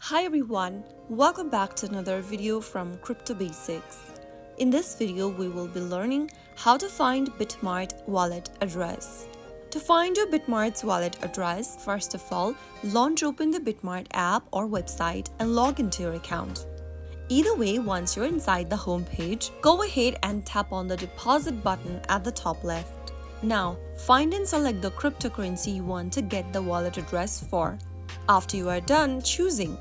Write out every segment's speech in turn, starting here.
Hi everyone, welcome back to another video from Crypto Basics. In this video, we will be learning how to find BitMart wallet address. To find your BitMart's wallet address, first of all, launch open the BitMart app or website and log into your account. Either way, once you're inside the home page, go ahead and tap on the deposit button at the top left. Now, find and select the cryptocurrency you want to get the wallet address for. After you are done choosing,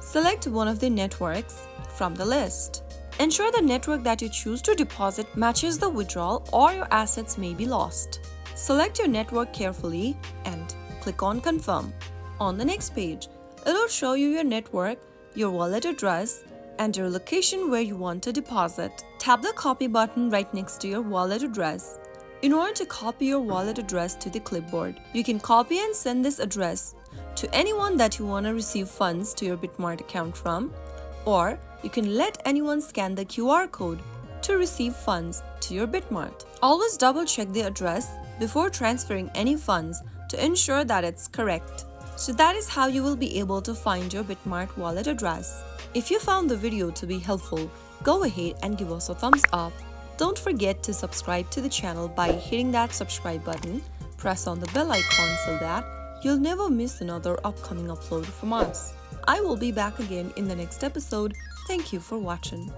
select one of the networks from the list. Ensure the network that you choose to deposit matches the withdrawal or your assets may be lost. Select your network carefully and click on Confirm. On the next page, it will show you your network, your wallet address, and your location where you want to deposit. Tap the Copy button right next to your wallet address. In order to copy your wallet address to the clipboard, you can copy and send this address to anyone that you want to receive funds to your BitMart account from, or you can let anyone scan the QR code to receive funds to your BitMart. Always double check the address before transferring any funds to ensure that it's correct. So that is how you will be able to find your BitMart wallet address. If you found the video to be helpful, go ahead and give us a thumbs up. Don't forget to subscribe to the channel by hitting that subscribe button. Press on the bell icon so that you'll never miss another upcoming upload from us. I will be back again in the next episode. Thank you for watching.